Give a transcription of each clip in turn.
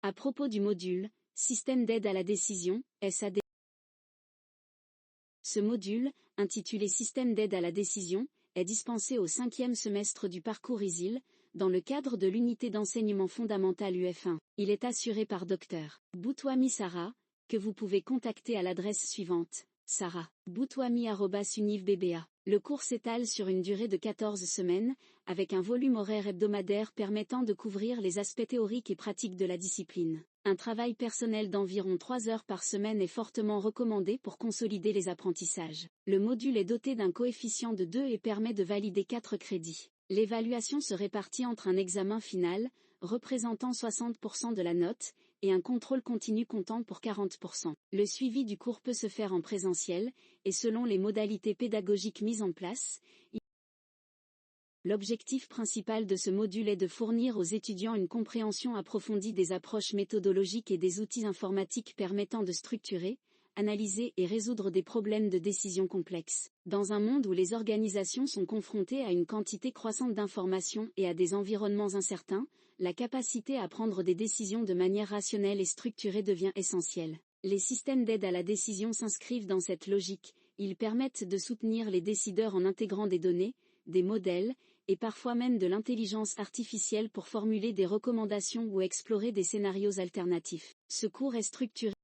À propos du module « Système d'aide à la décision » (SAD). Ce module, intitulé Système d'aide à la décision, est dispensé au 5e semestre du parcours ISIL, dans le cadre de l'unité d'enseignement fondamental UF1. Il est assuré par Dr Boutouami Sarah, que vous pouvez contacter à l'adresse suivante, sarah.boutouami@univbba. Le cours s'étale sur une durée de 14 semaines, avec un volume horaire hebdomadaire permettant de couvrir les aspects théoriques et pratiques de la discipline. Un travail personnel d'environ 3 heures par semaine est fortement recommandé pour consolider les apprentissages. Le module est doté d'un coefficient de 2 et permet de valider 4 crédits. L'évaluation se répartit entre un examen final, représentant 60% de la note, et un contrôle continu comptant pour 40%. Le suivi du cours peut se faire en présentiel, et selon les modalités pédagogiques mises en place. L'objectif principal de ce module est de fournir aux étudiants une compréhension approfondie des approches méthodologiques et des outils informatiques permettant de structurer, analyser et résoudre des problèmes de décision complexes. Dans un monde où les organisations sont confrontées à une quantité croissante d'informations et à des environnements incertains, la capacité à prendre des décisions de manière rationnelle et structurée devient essentielle. Les systèmes d'aide à la décision s'inscrivent dans cette logique. Ils permettent de soutenir les décideurs en intégrant des données, des modèles, et parfois même de l'intelligence artificielle pour formuler des recommandations ou explorer des scénarios alternatifs. Ce cours est structuré.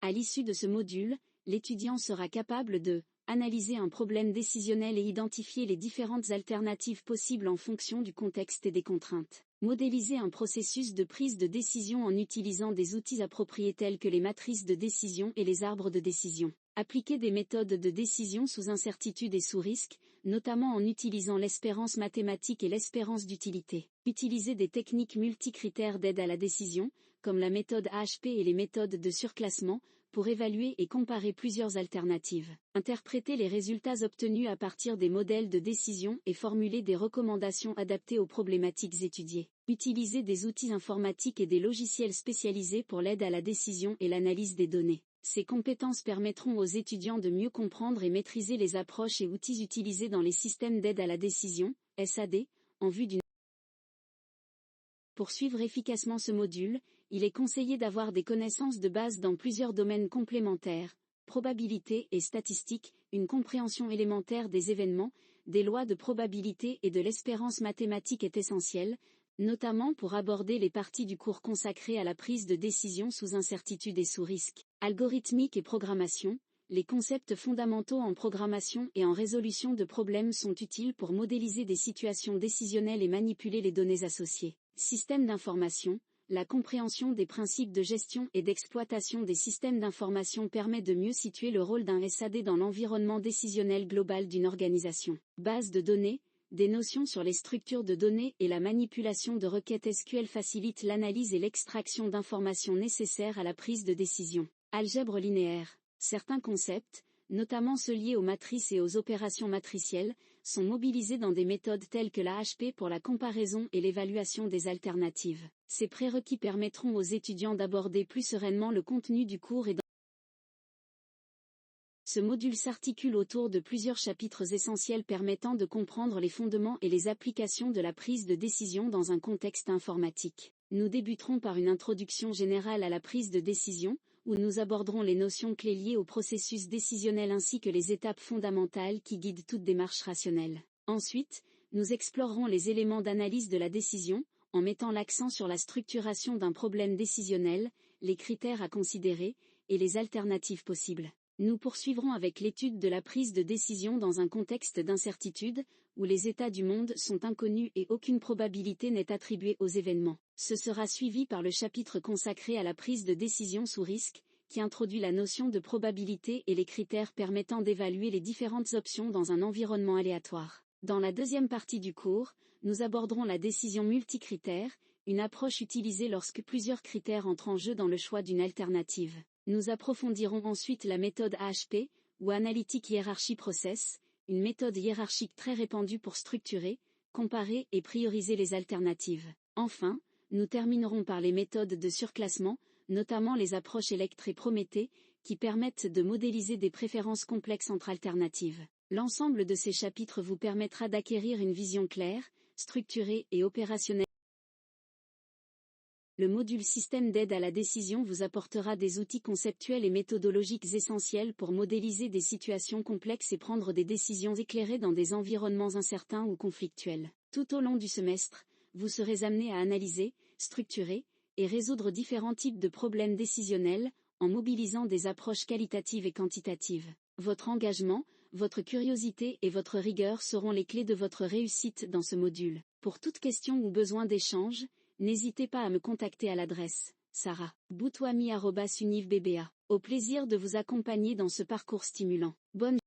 À l'issue de ce module, l'étudiant sera capable de analyser un problème décisionnel et identifier les différentes alternatives possibles en fonction du contexte et des contraintes. Modéliser un processus de prise de décision en utilisant des outils appropriés tels que les matrices de décision et les arbres de décision. Appliquer des méthodes de décision sous incertitude et sous risque, notamment en utilisant l'espérance mathématique et l'espérance d'utilité. Utiliser des techniques multicritères d'aide à la décision, comme la méthode AHP et les méthodes de surclassement, pour évaluer et comparer plusieurs alternatives. Interpréter les résultats obtenus à partir des modèles de décision et formuler des recommandations adaptées aux problématiques étudiées. Utiliser des outils informatiques et des logiciels spécialisés pour l'aide à la décision et l'analyse des données. Ces compétences permettront aux étudiants de mieux comprendre et maîtriser les approches et outils utilisés dans les systèmes d'aide à la décision, SAD, en vue d'une. Pour suivre efficacement ce module, il est conseillé d'avoir des connaissances de base dans plusieurs domaines complémentaires, probabilité et statistique, une compréhension élémentaire des événements, des lois de probabilité et de l'espérance mathématique est essentielle, notamment pour aborder les parties du cours consacrées à la prise de décision sous incertitude et sous risque. Algorithmique et programmation, les concepts fondamentaux en programmation et en résolution de problèmes sont utiles pour modéliser des situations décisionnelles et manipuler les données associées. Système d'information, la compréhension des principes de gestion et d'exploitation des systèmes d'information permet de mieux situer le rôle d'un SAD dans l'environnement décisionnel global d'une organisation. Base de données, des notions sur les structures de données et la manipulation de requêtes SQL facilitent l'analyse et l'extraction d'informations nécessaires à la prise de décision. Algèbre linéaire, certains concepts, notamment ceux liés aux matrices et aux opérations matricielles, sont mobilisés dans des méthodes telles que l'AHP pour la comparaison et l'évaluation des alternatives. Ces prérequis permettront aux étudiants d'aborder plus sereinement le contenu du cours et Ce module s'articule autour de plusieurs chapitres essentiels permettant de comprendre les fondements et les applications de la prise de décision dans un contexte informatique. Nous débuterons par une introduction générale à la prise de décision, où nous aborderons les notions clés liées au processus décisionnel ainsi que les étapes fondamentales qui guident toute démarche rationnelle. Ensuite, nous explorerons les éléments d'analyse de la décision, en mettant l'accent sur la structuration d'un problème décisionnel, les critères à considérer, et les alternatives possibles. Nous poursuivrons avec l'étude de la prise de décision dans un contexte d'incertitude, où les états du monde sont inconnus et aucune probabilité n'est attribuée aux événements. Ce sera suivi par le chapitre consacré à la prise de décision sous risque, qui introduit la notion de probabilité et les critères permettant d'évaluer les différentes options dans un environnement aléatoire. Dans la deuxième partie du cours, nous aborderons la décision multicritère, une approche utilisée lorsque plusieurs critères entrent en jeu dans le choix d'une alternative. Nous approfondirons ensuite la méthode AHP, ou Analytic Hierarchy Process, une méthode hiérarchique très répandue pour structurer, comparer et prioriser les alternatives. Enfin, nous terminerons par les méthodes de surclassement, notamment les approches Electre et Prométhée, qui permettent de modéliser des préférences complexes entre alternatives. L'ensemble de ces chapitres vous permettra d'acquérir une vision claire, structurée et opérationnelle Le module Système d'aide à la décision vous apportera des outils conceptuels et méthodologiques essentiels pour modéliser des situations complexes et prendre des décisions éclairées dans des environnements incertains ou conflictuels. Tout au long du semestre, vous serez amené à analyser, structurer et résoudre différents types de problèmes décisionnels, en mobilisant des approches qualitatives et quantitatives. Votre engagement, votre curiosité et votre rigueur seront les clés de votre réussite dans ce module. Pour toute question ou besoin d'échange, n'hésitez pas à me contacter à l'adresse sarah.boutouami@univbba. Au plaisir de vous accompagner dans ce parcours stimulant. Bonne